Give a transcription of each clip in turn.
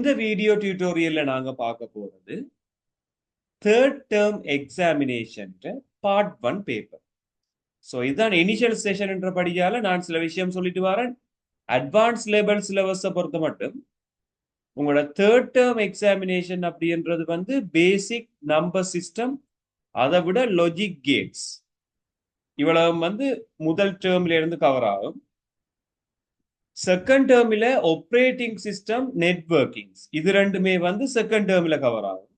இந்த வீடியோ டியூட்டோரியல்ல நாங்க பார்க்க போறது third term examination part 1 paper. So இதுதான் இனிஷியல் செஷன் என்றபடியால நான் சில விஷயம் சொல்லிட்டு வரேன். அட்வான்ஸ் லெவல் சிலபஸை பொறுத்த மட்டும் உங்களோட தேர்ட் டேர்ம் எக்ஸாமினேஷன் அப்படின்றது வந்து பேசிக் நம்பர் சிஸ்டம், அதை விட லாஜிக் கேட்ஸ் இவ்வளவு வந்து முதல் டேர்ம்ல இருந்து கவர் ஆகும். செகண்ட் டேர்மில் ஆப்ரேட்டிங் சிஸ்டம், நெட்வொர்க்கிங்ஸ் இது ரெண்டுமே வந்து செகண்ட் டேர்மில் கவர் ஆகும்.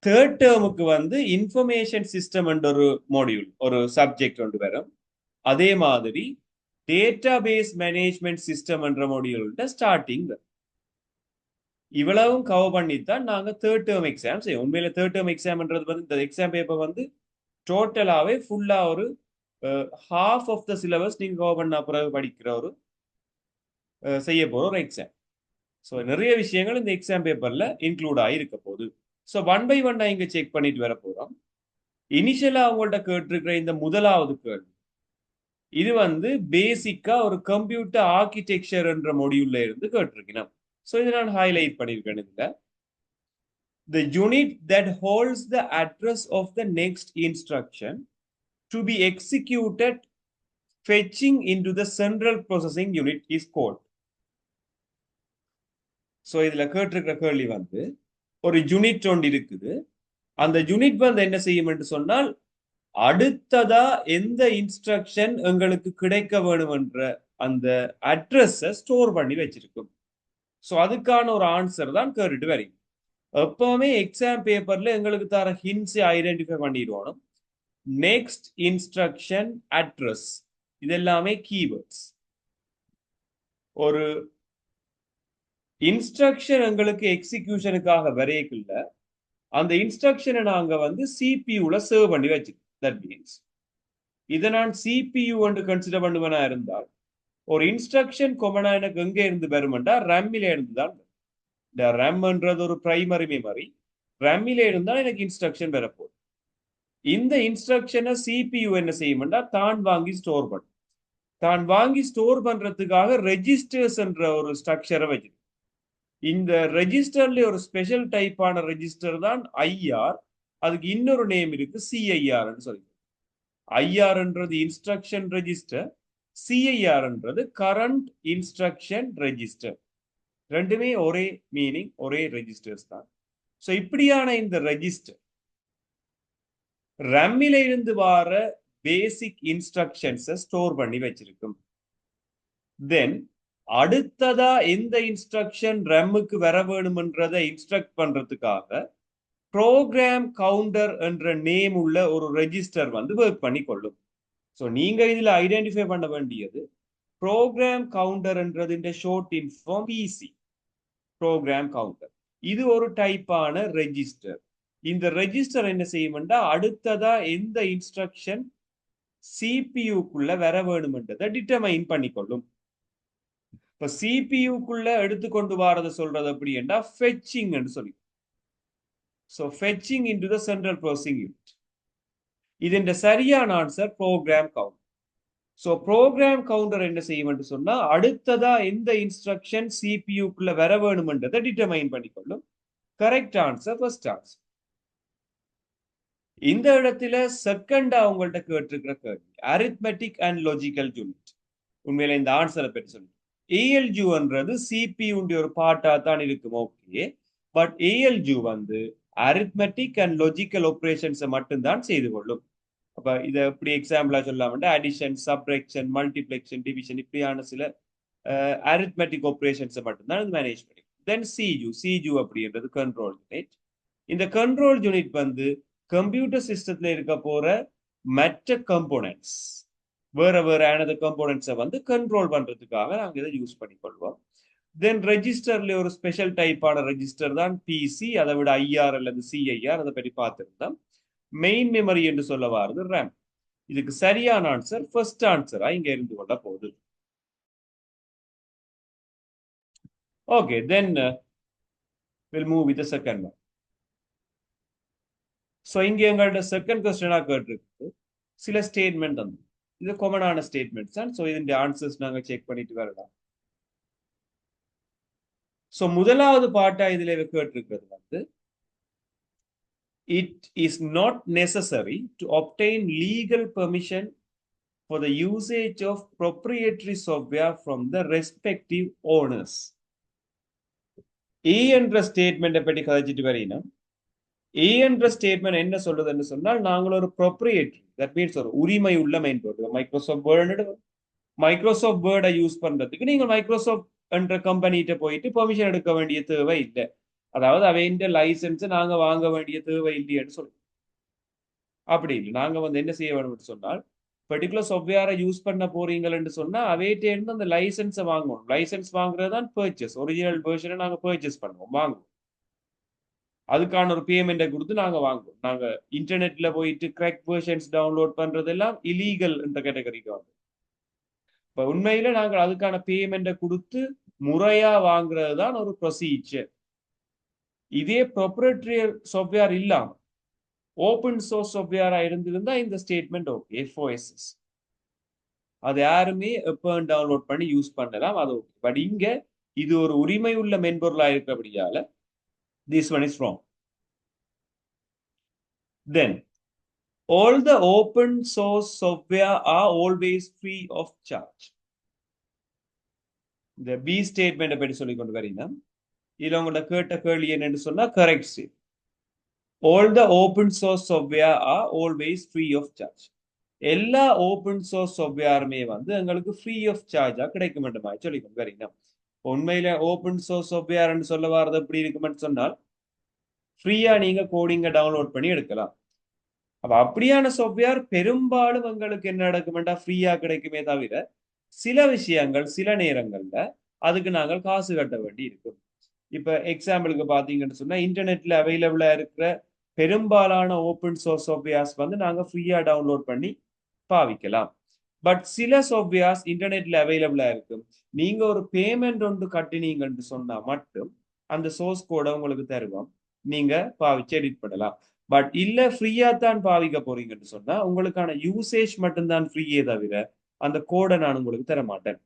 தேர்ட் டேர்முக்கு வந்து இன்ஃபர்மேஷன் சிஸ்டம் என்ற ஒரு மாடியூல், ஒரு சப்ஜெக்ட் ஒன்று வரும். அதே மாதிரி டேட்டா பேஸ் மேனேஜ்மெண்ட் சிஸ்டம் என்ற மாடியூல் ஸ்டார்டிங். இவ்வளவும் கவர் பண்ணித்தான் நாங்க தேர்ட் டேர்ம் எக்ஸாம் செய்வோம். உண்மையில தேர்ட் டேர்ம் எக்ஸாம்ன்றது வந்து இந்த எக்ஸாம் பேப்பர் வந்து டோட்டலாவே ஃபுல்லா ஒரு ஹாஃப் ஆஃப் த சிலபஸ் நீங்க கவர் பண்ண பிறகு படிக்கிற ஒரு செய்ய போற ஒரு எக்ஸாம். ஸோ நிறைய விஷயங்கள் இந்த எக்ஸாம் பேப்பர்ல இன்க்ளூட் ஆகிருக்க போகுது. ஸோ 1 by 1 இங்க செக் பண்ணிட்டு வர போறோம். இனிஷியலா அவங்கள்ட்ட கேட்டிருக்கிற இந்த முதலாவது கேள்வி, இது வந்து பேசிக்கா ஒரு கம்ப்யூட்டர் ஆர்கிடெக்சர் என்ற மொடியூல்ல இருந்து கேட்டிருக்கணும். ஸோ இதை நான் ஹைலைட் பண்ணியிருக்கேன். இதுல the unit that holds the address of the next instruction to be executed fetching into the central processing unit is called. So இதுல கேட்டிருக்கிற கேள்வி வந்து ஒரு யூனிட் ஒன்று இருக்குது. அந்த யூனிட் வந்து என்ன செய்யும் என்று சொன்னால், அடுத்ததா எந்த இன்ஸ்ட்ரக்ஷன் எங்களுக்கு கிடைக்க வேணும் என்ற அந்த அட்ரஸை ஸ்டோர் பண்ணி வச்சிருக்கும். ஸோ அதுக்கான ஒரு ஆன்சர் தான் கேட்டுட்டு வரீங்க. எப்பவுமே எக்ஸாம் பேப்பர்ல எங்களுக்கு தர ஹிண்ட்ஸை ஐடென்டிஃபை பண்ணிடுவோம். நெக்ஸ்ட் இன்ஸ்ட்ரக்ஷன், அட்ரஸ், இது எல்லாமே கீவேர்ட்ஸ். ஒரு இன்ஸ்ட்ரக்ஷன் எங்களுக்கு எக்ஸிகியூஷனுக்காக வரையக்குள்ள அந்த இன்ஸ்ட்ரக்ஷனை நாங்க வந்து சிபியூல சேவ் பண்ணி வச்சிருக்கோம். தட் மீன்ஸ் இதை நான் சிபியூ என்று கன்சிடர் பண்ணுவேனா இருந்தால், ஒரு இன்ஸ்ட்ரக்ஷன் கொமனா எனக்கு எங்க இருந்து வருமெண்டா ரம்மில இருந்து தான். இந்த ரம்ன்றது ஒரு பிரைமரி மெமரி. ரம்மில இருந்தால் எனக்கு இன்ஸ்ட்ரக்ஷன் வரப்போகுது. இந்த இன்ஸ்ட்ரக்ஷனை சிபியூ என்ன செய்யும்டா தான் வாங்கி ஸ்டோர் பண்ணும். தான் வாங்கி ஸ்டோர் பண்றதுக்காக ரெஜிஸ்டர்ஸ் என்ற ஒரு ஸ்ட்ரக்சரை வச்சிருக்கு. இந்த ரெஜிஸ்டர்ல ஒரு ஸ்பெஷல் டைப்பான ரெஜிஸ்டர் தான் ஐஆர். அதுக்கு இன்னொரு நேம் இருக்கு, சிஐஆர் சொல்லி. ஐஆர்ன்றது இன்ஸ்ட்ரக்ஷன் ரெஜிஸ்டர், சிஐஆர்ன்றது கரண்ட் இன்ஸ்ட்ரக்ஷன் ரெஜிஸ்டர். ரெண்டுமே ஒரே மீனிங், ஒரே ரெஜிஸ்டர்ஸ் தான். ஸோ இப்படியான இந்த ரெஜிஸ்டர் ரம்மில இருந்து வர பேசிக் இன்ஸ்ட்ரக்ஷன்ஸை ஸ்டோர் பண்ணி வச்சிருக்கும். தென் அடுத்ததா எந்த இன்ஸ்ட்ரக்ஷன் ரம்முக்கு வர வேணும்ன்றதை இன்ஸ்ட்ரக்ட் பண்றதுக்காக ப்ரோக்ராம் கவுண்டர் என்ற நேம் உள்ள ஒரு ரெஜிஸ்டர் வந்து ஒர்க் பண்ணி கொள்ளும். ஸோ நீங்க இதுல ஐடென்டிஃபை பண்ண வேண்டியது ப்ரோக்ராம் கவுண்டர் என்றது short in form PC. Program counter இது ஒரு டைப்பான ரெஜிஸ்டர். இந்த ரெஜிஸ்டர் என்ன செய்யும்னா அடுத்ததா எந்த இன்ஸ்ட்ரக்ஷன் சிபியூக்குள்ள வர வேணும்ன்றதை டிட்டர்மைன் பண்ணிக்கொள்ளும். இப்ப சிபியூக்குள்ள எடுத்துக்கொண்டு வரதை சொல்றது அப்படி என்றா ஃபெச்சிங் என்று சொல்லி. So fetching into the central processing unit. இதன் சரியான answer program counter. So program counter என்ன செய்யும் என்று சொன்னா அடுத்ததா எந்த இன்ஸ்ட்ரக்ஷன் சிபியூக்குள்ள வர வேணும்ன்றதை டிட்டர்மைன் பண்ணிக்கொள்ளும். Correct answer first answer. இந்த இடத்துல செகண்டா உங்கள்கிட்ட கேட்டிருக்கிற கேள்வி அரித்மெட்டிக் அண்ட் லாஜிக்கல் யூனிட். உண்மையில இந்த ஆன்சரை பற்றி சொல்லி ஏஎல்ஜூன்றது சிபியூடைய ஒரு பார்ட்டா தான் இருக்கும். ஓகே, பட் ஏஎல்ஜூ வந்து அரித்மெட்டிக் அண்ட் லாஜிக்கல் ஆபரேஷன்ஸை மட்டும்தான் செய்து கொள்ளும். அப்ப இதை எப்படி எக்ஸாம்பிளா சொல்லலாம்னா அடிஷன், சப்ட்ராக்ஷன், மல்டிப்ளெக்ஷன், டிவிஷன் இப்படியான சில அரித்மெட்டிக் ஆபரேஷன்ஸை மட்டும்தான் இது மேனேஜ் பண்ணி. தென் சிஜூ அப்படின்றது கண்ட்ரோல் யூனிட். இந்த கண்ட்ரோல் யூனிட் வந்து கம்ப்யூட்டர் சிஸ்டத்துல இருக்க போற மற்ற கம்போனன்ட்ஸ், வேற வேற கம்போனன்ட்ஸை வந்து கண்ட்ரோல் பண்றதுக்காக நாங்க இதை யூஸ் பண்ணிக்கொள்வோம். தென் ரெஜிஸ்டர்ல ஒரு ஸ்பெஷல் டைப்பான ரெஜிஸ்டர் தான் பிசி, அதை விட ஐஆர் அல்லது சிஐஆர், அதை பற்றி பார்த்திருந்தோம். மெயின் மெமரி என்று சொல்ல வாரது ரேம். இதுக்கு சரியான ஆன்சர் ஃபர்ஸ்ட் ஆன்சரா இங்க இருந்து கொள்ள போகுது. Okay, then we'll move with the second one. So இங்க எங்கள்ட்ட செகண்ட் கொஸ்டினா கேட்டிருக்கு சில ஸ்டேட்மெண்ட் வந்து இது காமனான ஸ்டேட்மெண்ட்ஸ் தான். ஸோ இதன் ஆன்சர்ஸ் நாங்கள் செக் பண்ணிட்டு வரலாம். சோ முதலாவது பாட்டா இதுல கேட்டிருக்கிறது வந்து it is not necessary to obtain legal permission for the usage of proprietary software from the respective owners. A என்ற ஸ்டேட்மெண்ட்டை பற்றி கதைச்சிட்டு வரீங்கன்னா ஏ என்ற ஸ்டேட்மெண்ட் என்ன சொல்றதுன்னு சொன்னால் நாங்கள் ஒரு ப்ரொப்ரியேட்டரி தட் மீன்ஸ் ஒரு உரிமை உள்ள மென்பொருள் மைக்ரோசாஃப்ட் வேர்டை யூஸ் பண்றதுக்கு நீங்கள் மைக்ரோசாஃப்ட் என்ற கம்பெனிகிட்ட போயிட்டு பெர்மிஷன் எடுக்க வேண்டிய தேவை இல்லை. அதாவது அவைன்ற லைசன்ஸை நாங்க வாங்க வேண்டிய தேவை இல்லைன்னு சொல்லி அப்படி இல்லை. நாங்க வந்து என்ன செய்ய வேணும்னு சொன்னால் பர்டிகுலர் சாஃப்ட்வேரை யூஸ் பண்ண போறீங்கன்னு சொன்னா அவைகிட்ட இருந்து அந்த லைசன்ஸை வாங்கணும். லைசன்ஸ் வாங்குறது தான் பர்ச்சேஸ். ஒரிஜினல் வெர்ஷனை நாங்க பர்ச்சேஸ் பண்ணுவோம், வாங்குவோம். அதுக்கான ஒரு பேமெண்ட்டை கொடுத்து நாங்க வாங்குவோம். நாங்க இன்டர்நெட்ல போயிட்டு கிராக் வெர்ஷன்ஸ் டவுன்லோட் பண்றதெல்லாம் இலீகல் என்ற கேட்டகரிக்கு வந்து இப்ப உண்மையில நாங்கள் அதுக்கான பேமெண்ட்டை கொடுத்து முறையா வாங்குறது தான் ஒரு ப்ரொசீஜர். இதே ப்ரொப்ரேட்டரி சாஃப்ட்வேர் இல்லாம ஓபன் சோர்ஸ் சாஃப்ட்வேரா இருந்திருந்தா இந்த ஸ்டேட்மெண்ட் ஓகே, எஃப்ஓஎஸ்எஸ் அது யாருமே எப்போ டவுன்லோட் பண்ணி யூஸ் பண்ணலாம், அது ஓகே. பட் இங்க இது ஒரு உரிமை உள்ள மென்பொருளா இருக்கிறபடியால this one is wrong. Then all the open source software are always free of charge. இந்த பி ஸ்டேட்மெண்ட் பற்றி சொல்லிக் கொண்டு வரீங்கன்னா இதுல உங்களோட கேட்ட கேள்வி என்னன்னு சொன்னா correct state. all the open source software are always free of charge. எல்லா ஓபன் சோர்ஸ் சாஃப்ட்வேருமே வந்து எங்களுக்கு ஃப்ரீ ஆஃப் சார்ஜா கிடைக்க மாட்டோமா சொல்லி கொண்டு வரீங்கன்னா உண்மையில ஓபன் சோர்ஸ் சாஃப்ட்வேர்னு சொல்ல வரது எப்படி இருக்குமென்னு சொன்னால் ஃப்ரீயா நீங்க கோடிங்க டவுன்லோட் பண்ணி எடுக்கலாம். அப்ப அப்படியான சாஃப்ட்வேர் பெரும்பாலும் உங்களுக்கு என்ன நடக்குமெண்டா ஃப்ரீயா கிடைக்குமே தவிர சில விஷயங்கள் சில நேரங்கள்ல அதுக்கு நாங்கள் காசு கட்ட வேண்டி இருக்கும். இப்ப எக்ஸாம்பிளுக்கு பாத்தீங்கன்னு சொன்னா இன்டர்நெட்ல அவைலபிளா இருக்கிற பெரும்பாலான ஓபன் சோர்ஸ் சாஃப்ட்வேர்ஸ் வந்து நாங்க ஃப்ரீயா டவுன்லோட் பண்ணி பாவிக்கலாம். பட் சில சாஃப்ட்வேர்ஸ் இன்டர்நெட்ல அவைலபிளா இருக்கும். நீங்க ஒரு பேமெண்ட் ஒன்று கட்டினீங்கன்னு சொன்னா மட்டும் அந்த சோர்ஸ் கோட உங்களுக்கு தருவோம், நீங்க பாவிச்சு எடிட் பண்ணலாம். பட் இல்ல ஃப்ரீயா தான் பாவிக்க போறீங்கன்னு சொன்னா உங்களுக்கான யூசேஜ் மட்டும்தான் ஃப்ரீயே தவிர அந்த கோடை நான் உங்களுக்கு தர மாட்டேன்.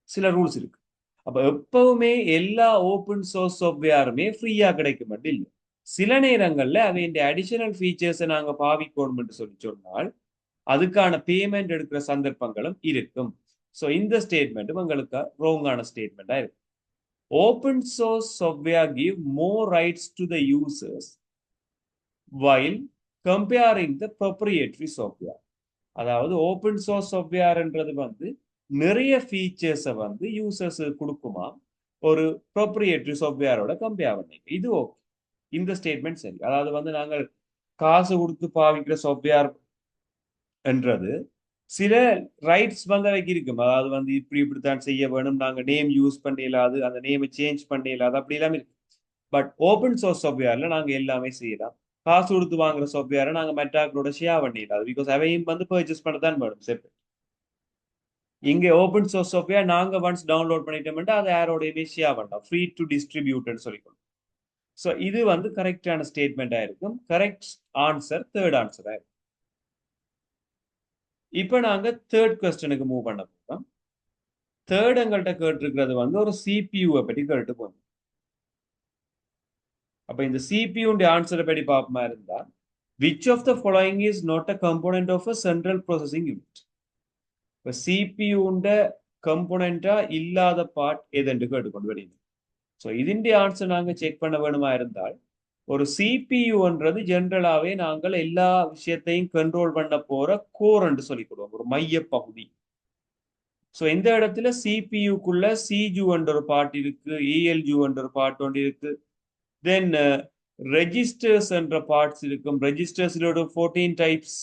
சில ரூல்ஸ் இருக்கு. அப்ப எப்பவுமே எல்லா ஓபன் சோர்ஸ் சாஃப்ட்வேருமே ஃப்ரீயா கிடைக்க மட்டும் இல்லை. சில நேரங்கள்ல அவை அடிஷனல் ஃபீச்சர்ஸை நாங்க பாவிக்கணும் சொல்லி சொன்னால் அதுக்கான பேமெண்ட் எடுக்கிற சந்தர்ப்பங்களும் இருக்கும். ஸோ இந்த ஸ்டேட்மெண்ட்டும் உங்களுக்கு ரோங்கான ஸ்டேட்மெண்டா இருக்கு. Open source software give more rights to the users while comparing the proprietary software. அதாவது ஓபன் சோர்ஸ் சாஃப்ட்வேர்ன்றது வந்து நிறைய ஃபீச்சர்ஸை வந்து யூசர்ஸ் கொடுக்குமா ஒரு ப்ரொப்ரியேட்டரி சாஃப்ட்வேரோட கம்பேர் பண்ணி. இது ஓகே, இந்த ஸ்டேட்மெண்ட் சரி. அதாவது வந்து நாங்கள் காசு கொடுத்து பாவிக்கிற சாஃப்ட்வேர் என்றது சில ரைட்ஸ் வந்து அவைக்கு இருக்கும். அதாவது வந்து இப்படித்தான் செய்ய வேணும், நாங்க நேம் யூஸ் பண்ணிடலாது, அந்த நேமை சேஞ்ச் பண்ணிடலாது, அப்படி எல்லாமே இருக்கு. பட் ஓபன் சோர்ஸ் சாஃப்ட்வேர்ல நாங்க எல்லாமே செய்யலாம். காசு கொடுத்து வாங்குற சாஃப்ட்வேரை நாங்க மெட்டாக்களோட ஷேர் பண்ணிடலாம், பிகாஸ் அவையும் வந்து பர்ச்சேஸ் பண்ண தான் வேணும் செப்பரேட். இங்க ஓபன் சோர்ஸ் சாஃப்ட்வேர் நாங்க ஒன்ஸ் டவுன்லோட் பண்ணிட்டோம்னா அதை யாரோடையுமே ஷேர் பண்ணலாம், ஃப்ரீ டு டிஸ்ட்ரிபியூட்னு சொல்லிக்கணும். ஸோ இது வந்து கரெக்டான ஸ்டேட்மெண்டா இருக்கும். கரெக்ட் ஆன்சர் தேர்ட் ஆன்சரா இருக்கும். இப்ப நாங்க தேர்ட் கொஸ்டினுக்கு மூவ் பண்ண போறோம். தேர்ட் எங்கள்கிட்ட கேட்டிருக்கிறது வந்து ஒரு சிபியூவை பற்றி கேட்டு போகும். அப்ப இந்த சிபியூ ஆன்சரை படி பார்ப்போமா இருந்தா which of the following is not a component of a central processing unit. இப்ப சிபியூ கம்போனண்டா இல்லாத பார்ட் எதுன்னு கேட்டுக்கொண்டு வரீங்க. ஸோ ഇതിന്റെ ஆன்சர் நாங்க செக் பண்ண வேணுமா இருந்தால் ஒரு சிபியூன்றது ஜென்ரலாவே நாங்கள் எல்லா விஷயத்தையும் கண்ட்ரோல் பண்ண போற கோர் என்று சொல்லிக் ஒரு மைய பகுதி. ஸோ இந்த இடத்துல சிபியூக்குள்ள சிஜு என்ற ஒரு பார்ட் இருக்கு, ஏஎல்ஜு என்ற ஒரு பார்ட் ஒன்று இருக்கு, தென் ரெஜிஸ்டர்ஸ் என்ற பார்ட்ஸ் இருக்கும். ரெஜிஸ்டர்ஸ்ல 14 டைப்ஸ்,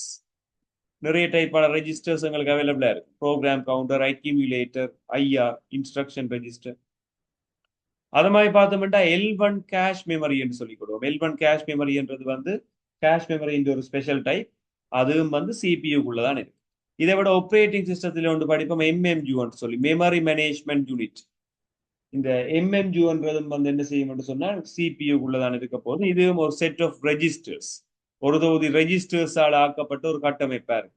நிறைய டைப்பான ரெஜிஸ்டர்ஸ் எங்களுக்கு அவைலபிளா இருக்கு. Program counter, accumulator, IR, instruction register. அது மாதிரி பார்த்தோம்னா L1 கேஷ் மெமரி என்று சொல்லிக் கொடுவோம். L1 கேஷ் மெமரின்றது வந்து கேஷ் மெமரி ஒரு ஸ்பெஷல் டைப், அதுவும் வந்து சிபியூக்குள்ளதான் இருக்கு. இதை விட ஆப்ரேட்டிங் சிஸ்டத்துல ஒன்று படிப்போம் எம்எம்யூன்னு சொல்லி, மெமரி மேனேஜ்மெண்ட் யூனிட். இந்த எம்எம்யூன்றதும் வந்து என்ன செய்யும் சொன்னால் சிபியூக்குள்ளதான் இருக்க போது. இதுவும் ஒரு செட் ஆஃப் ரெஜிஸ்டர்ஸ், ஒரு தொகுதி ரெஜிஸ்டர்ஸால் ஆக்கப்பட்ட ஒரு கட்டமைப்பா இருக்கு.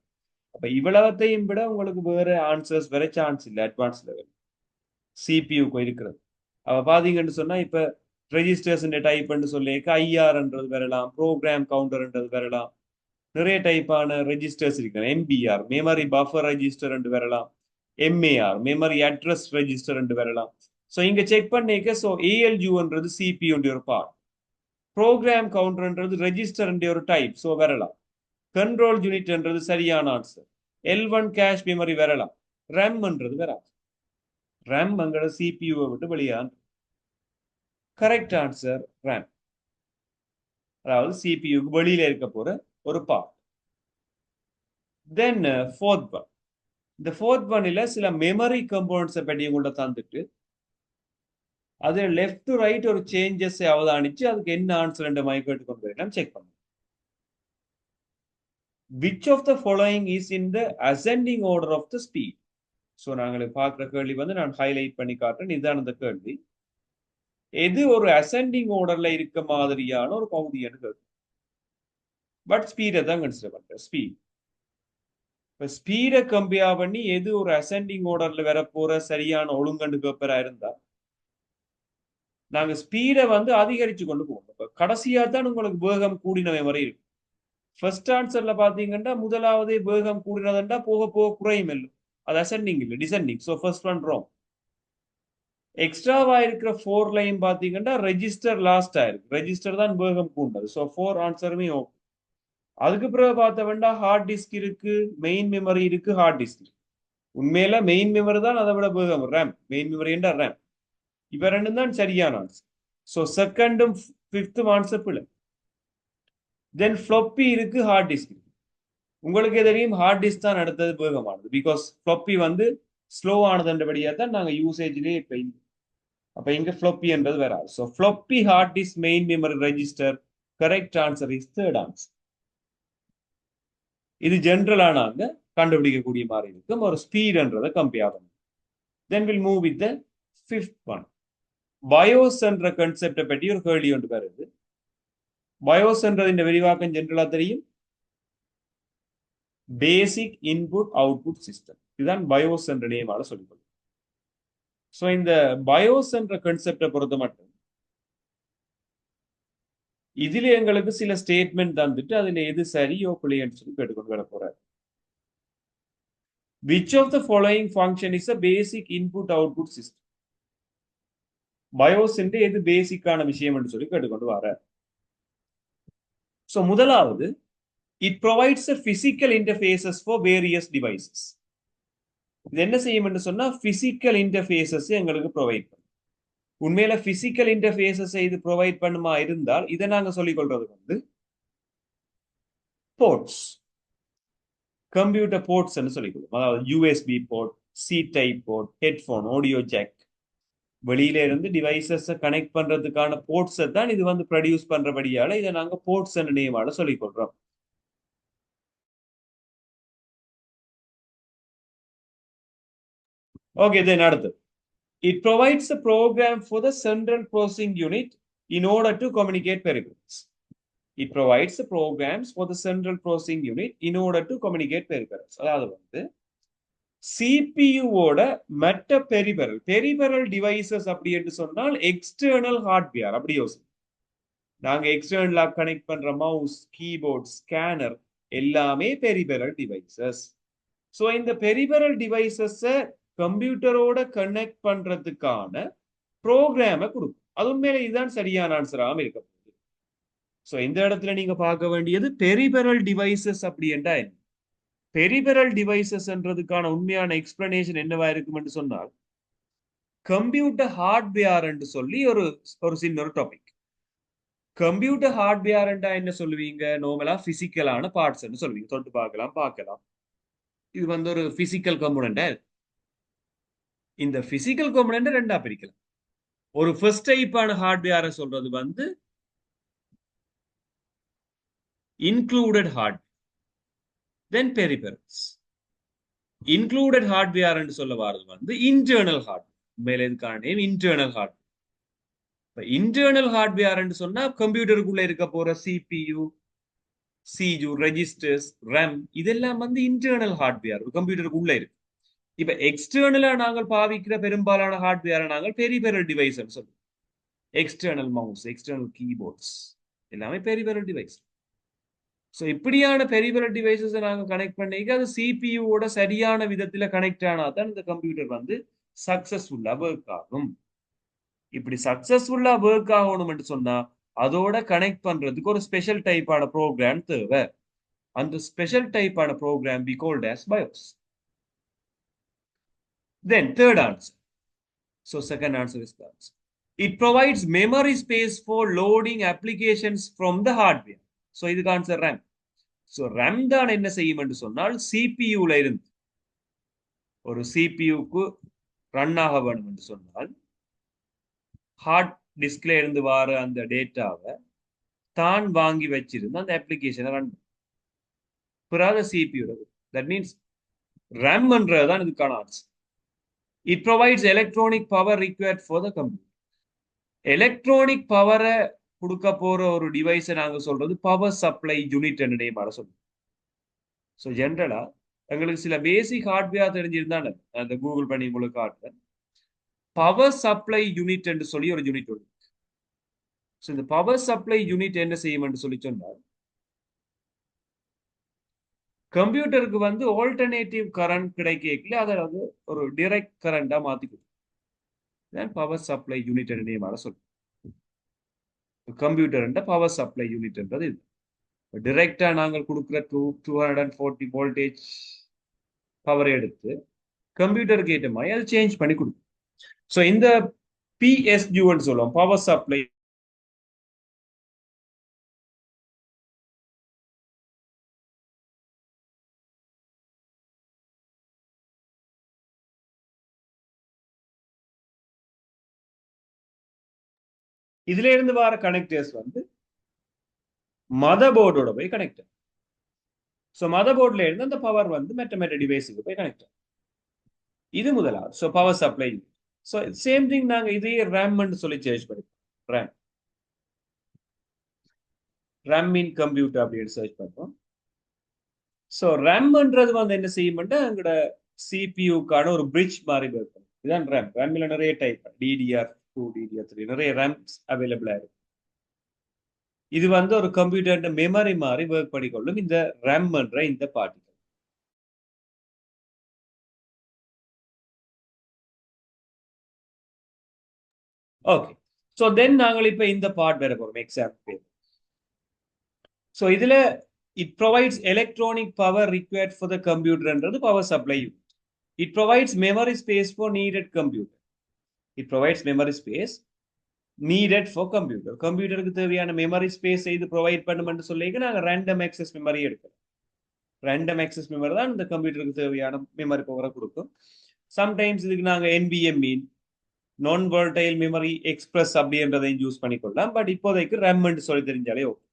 அப்ப இவ்வளவத்தையும் விட உங்களுக்கு வேற ஆன்சர்ஸ் வேற சான்ஸ் இல்லை அட்வான்ஸ் லெவல் சிபியூக்கு இருக்கிறது. அவ பாத்தீங்கன்னு சொன்னா இப்ப ரெஜிஸ்டர்ஸ் டைப் சொல்லிக்க ஐஆர்ன்றது வரலாம், ப்ரோக்ராம் கவுண்டர்ன்றது வரலாம், நிறைய டைப்பான ரெஜிஸ்டர்ஸ் இருக்கு. எம்பிஆர் மெமரி பஃபர் ரெஜிஸ்டர் வரலாம், எம்ஏஆர் மெமரி அட்ரஸ் ரெஜிஸ்டர் வரலாம். ஸோ இங்க செக் பண்ணிக்க. ஸோ ஏஎல்யூன்றது சிபியூ ஒரு பார்ட், ப்ரோக்ராம் கவுண்டர்ன்றது ரெஜிஸ்டர் ஒரு டைப். ஸோ வரலாம். கண்ட்ரோல் யூனிட்ன்றது சரியான ஆன்சர். L1 கேஷ் மெமரி வரலாம். ரேம்ன்றது வராது. ரேம் அங்கட சிபியூவை விட்டு வெளியான். Correct answer RAM. அதாவது சிபியூக்கு வெளியில இருக்க போற ஒரு பார்ட். தென் ஃபோர்த் ஒன். இந்த ஃபோர்த் ஒன்ல சில மெமரி கம்போனன்ட்ஸை பற்றி உங்கள்ட்ட தந்துட்டு அது லெஃப்ட் டு ரைட் ஒரு சேஞ்சஸ் அவதானிச்சு அதுக்கு என்ன ஆன்சர் என்ற மாதிரி கேட்டுக்கொண்டு வரலாம். செக் பண்ணுங்க. Which of the following is in the ascending order of the speed? So நாங்கள் பார்க்குற கேள்வி வந்து நான் ஹைலைட் பண்ணி காட்டுறேன். இதுதான் அந்த கேள்வி. எது ஒரு அசெண்டிங் ஆர்டர்ல இருக்க மாதிரியான ஒரு பகுதின்னு கேட்கும். பட் ஸ்பீடை தான் கன்சிடர் பண்றேன். ஸ்பீட். இப்போ ஸ்பீடை கம்பேர் பண்ணி எது ஒரு அசெண்டிங் ஆர்டர்ல வரப்போற சரியான ஒழுங்கண்டு கேப்பரா இருந்தா நாங்க ஸ்பீடை வந்து அதிகரிச்சு கொண்டு போவோம். கடைசியா தான் உங்களுக்கு வேகம் கூடினவை வரை இருக்கும். ஃபர்ஸ்ட் ஆன்சர்ல பாத்தீங்கன்னா முதலாவதே வேகம் கூடினதுண்டா போக போக குறையும் இல்லை. அது அசெண்டிங் இல்லை, descending. So first one wrong. எக்ஸ்ட்ராவா இருக்கிற 4 லைன் பாத்தீங்கன்னா ரெஜிஸ்டர் லாஸ்ட் ஆயிருக்கு. ரெஜிஸ்டர் தான் வேகம் கூண்டது. So 4 ஆன்சருமே okay. அதுக்கு பிறகு பார்த்த வேண்டாம் ஹார்ட் டிஸ்க் இருக்கு, மெயின் மெமரி இருக்கு, ஹார்ட் டிஸ்க் இருக்கு. உண்மையில மெயின் மெமரி தான் அதை விட வேகம். ரேம் மெயின் மெமரி என்ற ரேம். இவ ரெண்டும் தான் சரியான ஆன்சர். ஸோ செகண்டும் ஃபிஃப்த்தும் ஆன்சர் பிள்ளை. தென் ஃப்ளொப்பி இருக்கு, ஹார்ட் டிஸ்க் இருக்கு. உங்களுக்கு தெரியும் ஹார்ட் டிஸ்க் தான் அடுத்தது வேகமானது. பிகாஸ் ஃப்ளொப்பி வந்து ஸ்லோ ஆனதுன்றபடியா தான் நாங்கள் யூசேஜ்லேயே இப்போ அப்ப இங்க ஃப்ளொப்பி என்றது வராது. So floppy hard disk main memory register. Correct answer is third answer. இது ஜென்ரலா நாங்க கண்டுபிடிக்கக்கூடிய மாதிரி இருக்கும். ஒரு ஸ்பீட்ன்றதை கம்பேர் பண்ணும். Then will move with the fifth one. Bios என்ற கன்செப்டை பற்றி ஒரு கேள்வி ஒன்று வருது. பயோஸ் என்றது இந்த விரிவாக்கம் ஜென்ரலா தெரியும். பேசிக் இன்புட் அவுட்புட் சிஸ்டம். இதுதான் பயோஸ் என்ற நேமால சொல்லிக்கொள்ளும். ஸோ இந்த பயோஸ் என்ற கன்செப்டை பொறுத்த மட்டும் இதுல எங்களுக்கு சில ஸ்டேட்மெண்ட் தந்துட்டு அதுல எது சரியோ பிள்ளைன்னு சொல்லி கேட்டுக்கொண்டு வர போறாரு. Which of the following function is a basic input output system? Bios எது பேசிக்கான விஷயம் என்று சொல்லி கேட்டுக்கொண்டு வர. ஸோ முதலாவது, it provides a physical interfaces for various devices. இது என்ன செய்யும் என்று சொன்னா பிசிக்கல் இன்டர்ஃபேஸஸ் எங்களுக்கு ப்ரொவைட் பண்ணும். உண்மையில பிசிக்கல் இன்டர்ஃபேஸஸ் இது ப்ரொவைட் பண்ணுமா இருந்தால் இதை நாங்க சொல்லிக் கொள்றது வந்து போர்ட்ஸ், கம்ப்யூட்டர் போர்ட்ஸ் சொல்லிக் கொள்ளும். அதாவது USB port, C type port, headphone, audio jack, வெளியில இருந்து டிவைசஸ் கனெக்ட் பண்றதுக்கான போர்ட்ஸை தான் இது வந்து ப்ரொடியூஸ் பண்றபடியால இதை நாங்க போர்ட்ஸ் நேமால சொல்லிக் கொள்றோம். ஓகே, தென் அடுத்து. It provides a program for the central processing unit in order to communicate peripherals. It provides the programs for the central processing unit in order to communicate peripherals. அதாவது வந்து சிபியூவோட மற்ற peripheral devices அப்படி என்று சொன்னால் external hardware அப்படி யோசி. நாங்க எக்ஸ்டர்னலா connect பண்ற மவுஸ், கீபோர்ட், ஸ்கேனர் எல்லாமே பெரிபெரல் டிவைசஸ். ஸோ இந்த பெரிபெரல் டிவைசஸ் கம்ப்யூட்டரோட கனெக்ட் பண்றதுக்கான ப்ரோக்ராமை கொடுக்கும். அது உண்மையில இதுதான் சரியான ஆன்சராக இருக்க போகுது. ஸோ இந்த இடத்துல நீங்க பார்க்க வேண்டியது பெரிபெரல் டிவைசஸ் அப்படி என்றா என்ன. பெரிபெரல் டிவைசஸ்ன்றதுக்கான உண்மையான எக்ஸ்பிளனேஷன் என்னவா இருக்கும் என்று சொன்னால் கம்ப்யூட்டர் ஹார்ட்வேர் என்று சொல்லி ஒரு சின்ன ஒரு டாபிக். கம்ப்யூட்டர் ஹார்ட்வேர் என்ன சொல்லுவீங்க? நார்மலா பிசிக்கலான பார்ட்ஸ் சொல்லுவீங்க. தொட்டு பார்க்கலாம். இது வந்து ஒரு பிசிக்கல் கம்போனண்டா இருக்கு. இந்த பிசிக்கல் காம்பனன்ட் ரெண்டா பிரிக்கலாம். ஒரு ஃபர்ஸ்ட் டைப்பான ஹார்ட்வேரை சொல்றது வந்து இன்க்ளூடட் ஹார்ட்வேர், தென் பெரிபெரல்ஸ். இன்க்ளூடட் ஹார்ட்வேர் என்று சொல்ல வாரது வந்து இன்டர்னல் ஹார்ட்வேர். மேல இதுக்கான name internal hardware. Internal hardware என்று சொன்னா கம்ப்யூட்டருக்குள்ள இருக்க போற சிபியூ, சிஜு, ரெஜிஸ்டர்ஸ், ரேம் இதெல்லாம் வந்து இன்டர்னல் ஹார்ட்வேர் கம்ப்யூட்டருக்கு உள்ள இருக்கு. இப்ப எக்ஸ்டர்னலா நாங்கள் பாவிக்கிற பெரும்பாலான ஹார்ட்வேரை நாங்கள் பெரிபெரல் டிவைஸ் சொல்லுவோம். எக்ஸ்டர்னல் மவுஸ், எக்ஸ்டர்னல் கீபோர்ட்ஸ் எல்லாமே பெரிபெரல் டிவைஸ். ஸோ இப்படியான பெரிபெரல் டிவைசஸை நாங்கள் கனெக்ட் பண்ணிக்க அது சிபியூவோட சரியான விதத்துல கனெக்ட் ஆனா தான் இந்த கம்ப்யூட்டர் வந்து சக்சஸ்ஃபுல்லா ஒர்க் ஆகும். இப்படி சக்சஸ்ஃபுல்லா ஒர்க் ஆகணும்னு சொன்னா அதோட கனெக்ட் பண்றதுக்கு ஒரு ஸ்பெஷல் டைப்பான ப்ரோக்ராம் தேவை. அந்த ஸ்பெஷல் டைப்பான program we called as BIOS. Then third answer. So second answer is BIOS. It provides memory space for loading applications from the hardware. So இதுக்கு ஆன்சர் RAM. So RAM தான் என்ன செய்யும் என்று சொன்னால் சிபியூல இருந்து ஒரு சிபியூக்கு ரன் ஆக வேண்டும் என்று சொன்னால் ஹார்ட் டிஸ்க்ல இருந்து வர அந்த டேட்டாவை தான் வாங்கி வச்சிருந்து அந்த அப்ளிகேஷனை ரன் பிறகு சிபியூ. தட் மீன்ஸ் RAM என்றதான் இதுக்கான answer. It provides electronic power required for the computer. Electronic பவரை கொடுக்க போற ஒரு டிவைஸை நாங்க சொல்றது பவர் சப்ளை யூனிட் நேம் சொல்றோம். ஸோ ஜென்ரலா எங்களுக்கு சில பேசிக் ஹார்ட்வேர் தெரிஞ்சிருந்தானே அந்த கூகுள் பண்ணி உங்களுக்கு காட்டுறேன். பவர் சப்ளை யூனிட் என்று சொல்லி ஒரு யூனிட் உண்டு. ஸோ இந்த பவர் சப்ளை யூனிட் என்ன செய்யும் என்று சொல்லி சொன்னால் கம்ப்யூட்டருக்கு வந்து ஆல்டர்னேட்டிவ் கரண்ட் கிடைக்கல அதை வந்து ஒரு டிரெக்ட் கரண்டா மாத்திக்கும். பவர் சப்ளை யூனிட் நேம் சொல்றோம். கம்ப்யூட்டர் பவர் சப்ளை யூனிட்ன்றது இது. டிரெக்டா நாங்கள் கொடுக்குற 240 வோல்டேஜ் பவர் எடுத்து கம்ப்யூட்டருக்கு ஏற்ற மாதிரி அதை சேஞ்ச் பண்ணி கொடுக்கும். ஸோ இந்த பிஎஸ்யூன்னு சொல்லுவோம், பவர் சப்ளை. இதுல இருந்து வர கனெக்டர்ஸ் வந்து மதர் போர்டோட போய் கனெக்ட். ஸோ மதர் போர்ட்ல இருந்து அந்த பவர் வந்து மெட்ட டிவைஸுக்கு போய் கனெக்ட். இது முதலாவது. So power supply. So same thing நாங்கள் இதையே ரேம்னு சொல்லி சேஞ்ச் பண்ணிப்போம். ரேம் ரேம் இன் கம்ப்யூட்டர் அப்படின்னு சர்ச் பண்ணுறோம். ஸோ ரேம்ன்றது வந்து என்ன செய்யும்னா எங்களோட சிபியூக்கான ஒரு பிரிட்ஜ் மாதிரி இருக்கும். இதுதான் ரேம். ரேம்ல நிறைய டைப் DDR2, DDR3 நிறைய ரேம்ஸ் அவைலபிளா இருக்கு. இது வந்து ஒரு கம்ப்யூட்டர் மெமரி மாதிரி ஒர்க் பண்ணிக்கொள்ளும் இந்த ரேம் என்ற இந்த பார்ட்டிகள். ஓகே. ஸோ தென் நாங்கள் இப்ப இந்த பார்ட் வேற போறோம் எக்ஸாம்பிள். ஸோ இதுல it provides electronic power required for the computer என்றது power supply unit. It provides memory space for needed computer. It provides memory space needed for computer. கம்ப்யூட்டருக்கு தேவையான memory space இது provide பண்ணுமென்று சொல்லிக்க நாங்கள் random access memory எடுக்கிறோம். Random access memory தான் இந்த கம்ப்யூட்டருக்கு தேவையான memory பவரை கொடுக்கும். சம்டைம்ஸ் இதுக்கு நாங்கள் NVMe மீன் நான் volatile மெமரி எக்ஸ்பிரஸ் அப்படின்றதையும் யூஸ் பண்ணிக்கொள்ளலாம். பட் இப்போதைக்கு RAM சொல்லி தெரிஞ்சாலே ஓகே.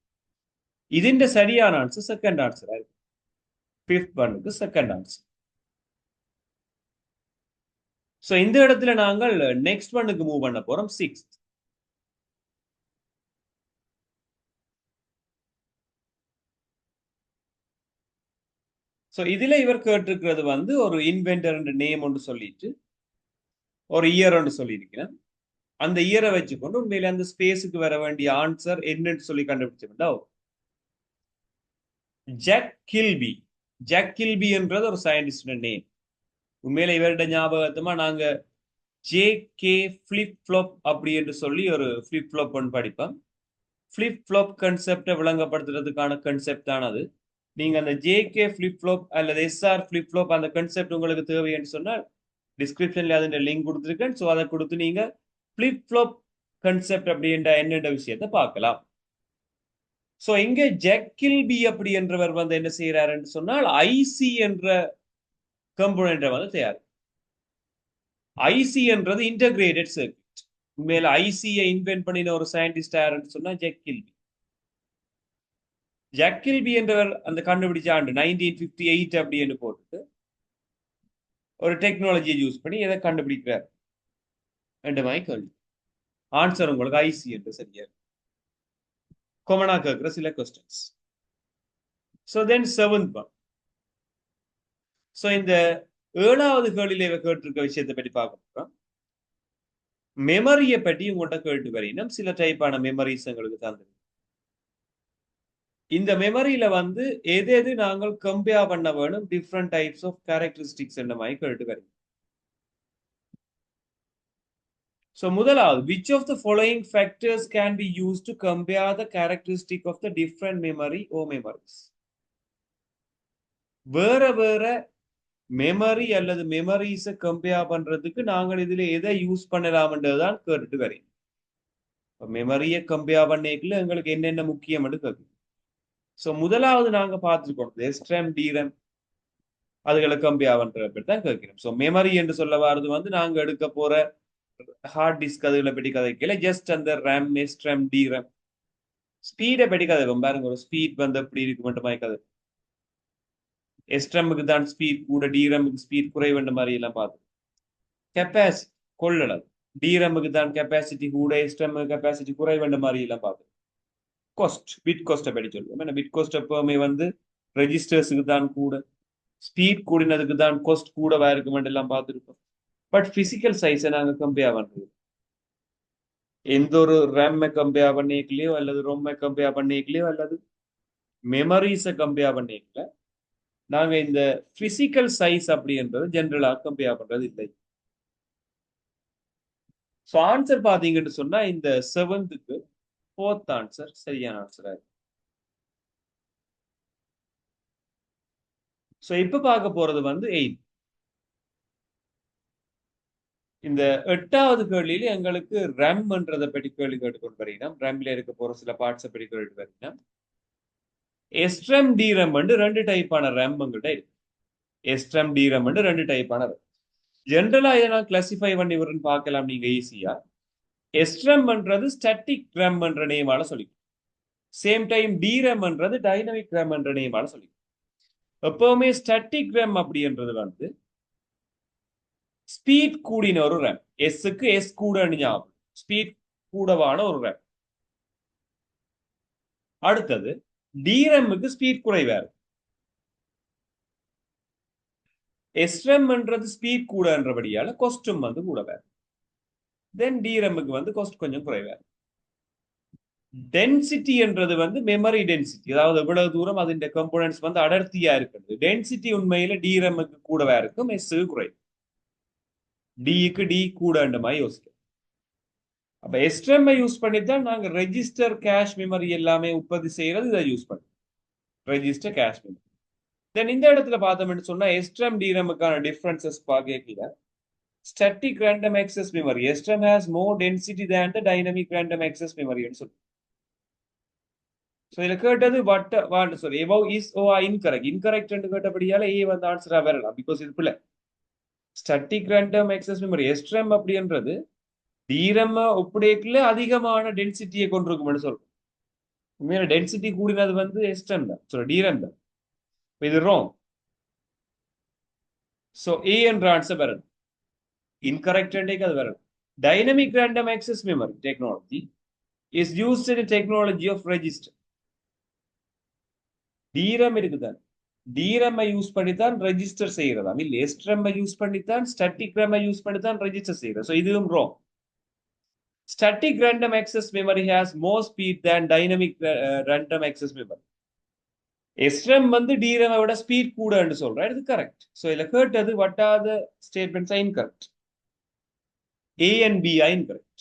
ഇതിന്റെ சரியான ஆன்சர் செகண்ட் ஆன்சர் ஆயிருக்கு. ஃபிஃப்த் ஒன்னுக்கு செகண்ட் ஆன்சர். ஸோ இந்த இடத்துல நாங்கள் நெக்ஸ்ட் ஒன்னுக்கு மூவ் பண்ண போறோம், சிக்ஸ்த். ஸோ இதுல இவர் கேட்டிருக்கிறது வந்து ஒரு இன்வென்டர் நேம் ஒன்று சொல்லிட்டு ஒரு இயர் ஒன்று சொல்லியிருக்கிறேன். அந்த இயரை வச்சுக்கொண்டு உண்மையில அந்த ஸ்பேஸுக்கு வர வேண்டிய ஆன்சர் என்னன்னு சொல்லி கண்டுபிடிச்சோம்னா ஜாக் கில்பி. ஜாக் கில்பி என்றது ஒரு சயின்டிஸ்ட் நேம். உண்மையில இவருடைய ஞாபகத்துமா நாங்க JK ஃபிளிப் ஃப்ளாப் அப்படி என்று சொல்லி ஒரு ஃபிளிப் ஃப்ளாப் ஒன்று படிப்போம். ஃபிளிப் ஃப்ளாப் கன்செப்டை விளங்கப்படுத்துறதுக்கான கன்செப்ட் தான் அது. நீங்க அந்த JK ஃபிளிப் ஃப்ளாப் அல்லது SR ஃபிளிப் ஃப்ளாப் அந்த கன்செப்ட் உங்களுக்கு தேவைன்னு சொன்னால் டிஸ்கிரிப்ஷன்ல அதோட லிங்க் கொடுத்துருக்கேன். ஸோ அதை கொடுத்து நீங்க ஃபிளிப் ஃப்ளாப் கன்செப்ட் அப்படின்ற என்னென்ன விஷயத்தை பார்க்கலாம். ஸோ இங்க ஜாக் கில்பி அப்படி என்றவர் வந்து என்ன செய்யறாருன்னு சொன்னால் ஐசி என்ற கம்போனன்ட்டை வந்து தயார். ஐசி என்றது இன்டகிரேட்டட் சர்க்யூட். உண்மையில ஐசியை இன்வென்ட் பண்ணின ஒரு சயின்டிஸ்ட் யாருன்னு சொன்னா ஜாக் கில்பி. ஜாக் கில்பி என்றவர் அந்த கண்டுபிடிச்ச ஆண்டு 1958 அப்படின்னு போட்டுட்டு ஒரு டெக்னாலஜியை யூஸ் பண்ணி எதை கண்டுபிடிக்கிறார் ரெண்டு மாதிரி கேள்வி. ஆன்சர் உங்களுக்கு ஐசி என்று சரியா காமனா கேட்கிற சில questions. So then seventh one. So இந்த ஏழாவது கேள்வியில இவ கேட்டிருக்க விஷயத்தை பற்றி பார்க்க மெமரியை பற்றி உங்கள்கிட்ட கேட்டு வரையினும் சில டைப்பான மெமரிஸ் எங்களுக்கு தந்தது. இந்த மெமரியில வந்து எது எது நாங்கள் கம்பேர் பண்ண வேணும் டிஃப்ரெண்ட் டைப்ஸ் ஆஃப் கேரக்டரிஸ்டிக்ஸ் என்ற மாதிரி கேட்டு வரையும். So முதலாவது, which of the following factors can be used to compare the characteristic of the different memory or memories? வேற வேற மெமரி அல்லது மெமரிஸை கம்பேர் பண்றதுக்கு நாங்கள் இதுல எதை யூஸ் பண்ணலாம்ன்றதுதான் கேட்டுட்டு வரேன். மெமரியை கம்பேர் பண்ணிக்கல எங்களுக்கு என்னென்ன முக்கியம் கேட்கு. ஸோ முதலாவது நாங்க பார்த்துருக்கோம் எஸ்ட்ரம் டிரம் அதுகளை கம்பேர் பண்றத தான் கேட்கிறோம். ஸோ மெமரி என்று சொல்ல வர்றது வந்து நாங்க எடுக்க போற ஹார்ட் டிஸ்க் அதுகளை பற்றி கதைக்கல, ஜஸ்ட் அந்த ரேம் எஸ்ட்ரம் டிரம் ஸ்பீடை பற்றி கதை பாருங்க. ஒரு ஸ்பீட் வந்து எப்படி இருக்கு மட்டுமா கதை. எஸ்ட்ரமுக்கு தான் ஸ்பீட் கூட, டிரமுக்கு ஸ்பீட் குறைவென்ற மாதிரி எல்லாம் பார்த்து கெப்பாசிட்டி கொள்ளளவு, டிரமுக்கு தான் கெப்பாசிட்டி கூட, எஸ்ட்ரமுக்கு கெப்பாசிட்டி குறைவென்ற மாதிரி எல்லாம் பார்த்து காஸ்ட் பிட் காஸ்ட்டை பற்றி சொல்லுவோம். ஏன்னா பிட் காஸ்ட் எப்பவுமே வந்து ரெஜிஸ்டர்ஸுக்கு தான் கூட, ஸ்பீட் கூடினதுக்கு தான் காஸ்ட் கூடவா இருக்குமென்று எல்லாம் பார்த்துருக்கோம். பட் பிசிக்கல் சைஸை நாங்கள் கம்பேர் பண்றது எந்த ஒரு ரேம்மை கம்பேர் பண்ணிக்கலையோ அல்லது ரொம்மை கம்பேர் பண்ணிக்கலையோ அல்லது மெமரிஸை கம்பேர் பண்ணிக்கல, நாங்க இந்த பிசிக்கல் சைஸ் அப்படின்றது ஜென்ரலா கம்பேர் பண்றது இல்லை. ஸோ ஆன்சர் பாத்தீங்கன்னு சொன்னா இந்த 7th 4th ஆன்சர் சரியான ஆன்சரா இருக்கு. ஸோ இப்ப பார்க்க போறது வந்து 8. இந்த 8வது கேள்வியில எங்களுக்கு ரேம்ன்றதை பற்றி கேள்வி கேட்டுக்கொண்டு வரீங்கன்னா, ரேம்ல இருக்க போற சில பார்ட்ஸை பற்றி கேட்டு வரீங்கன்னா, எஸ்ட்ரம் டிரம் வந்து 2 டைப்பான ரேம் எங்கள்கிட்ட இருக்கு. எஸ்ட்ரம் டிரம் வந்து 2 டைப்பான ரேம். ஜென்ரலா இதை நான் கிளாசிஃபை பண்ணி வருன்னு பார்க்கலாம் நீங்க ஈஸியா. எஸ்ட்ரம்ன்றது ஸ்டாட்டிக் ரேம் என்ற நேமால சொல்லி, சேம் டைம் டிரம்ன்றது டைனமிக் ரேம் என்ற நேமால சொல்லி. எப்பவுமே ஸ்டாட்டிக் ரேம் அப்படின்றது வந்து ஸ்பீட் கூடின ஒரு ரேம், எஸ்க்கு எஸ் கூட ஞாபகம், ஸ்பீட் கூடவான ஒரு ரேம். அடுத்தது டிரம்க்கு ஸ்பீட் குறைவா இருக்கு. எஸ்ட்ரம்ன்றது ஸ்பீட் கூடன்றபடியால காஸ்டும் வந்து கூட வேறு. தென் டிரம்க்கு வந்து காஸ்ட் கொஞ்சம் குறைவா இருக்கு. டென்சிட்டி என்றது வந்து மெமரி டென்சிட்டி, அதாவது எவ்வளவு தூரம் அதன் கம்போனன்ட்ஸ் வந்து அடர்த்தியா இருக்கிறது. டென்சிட்டி உண்மையில டிரம்க்கு கூடவா இருக்கும், எஸ்க்கு குறை, டிக்கு டி கூடன்ற மாதிரி யோசிக்கும். அப்ப எஸ்ட்ரம் யூஸ் பண்ணித்தான் நாங்க ரெஜிஸ்டர் கேஷ் மெமரி எல்லாமே உற்பத்தி செய்யறது, இதை யூஸ் பண்ணி ரெஜிஸ்டர் கேஷ் மெமரி. தென் இந்த இடத்துல பார்த்தோம்னு சொன்னா எஸ்ட்ரம் டிரமுக்கான டிஃபரன்சஸ் பார்க்கல. Static random access memory, SRAM has more density than the dynamic random access மெமரின்னு சொல்லி. ஸோ இதில் கேட்டது what sorry above is oh incorrect. Incorrect கேட்டபடியால ஏ வந்து ஆன்சரா வரலாம், பிகாஸ் இது பிள்ளை. Static random access memory SRAM அப்படின்றது டிரம் ஒப்படைக்குள்ள அதிகமான டென்சிட்டியை கொண்டிருக்கும்னு சொல்றோம். உண்மையில டென்சிட்டி கூடினது வந்து எஸ்ட்ரம் தான், சாரி டிரம் தான். இது ராங். ஸோ ஏ என்ற ஆன்சர் வரணும், இன்கரெக்ட் அது வரணும். Dynamic random access memory technology is used in technology of register. DRAM இருக்குதான், டிரம் யூஸ் பண்ணித்தான் ரெஜிஸ்டர் செய்யறதா இல்ல எஸ்ட்ரம் யூஸ் பண்ணித்தான் ஸ்டாட்டிக் ரேம் யூஸ் பண்ணித்தான் ரெஜிஸ்டர் செய்யறது. ஸோ இதுவும் wrong. Static random access memory has more speed than dynamic random access memory. SRAM வந்து DRAM விட ஸ்பீட் கூடன்னு சொல்றேன், இது கரெக்ட். ஸோ இதில் கேட்டது what are the statements are incorrect? A and B are incorrect.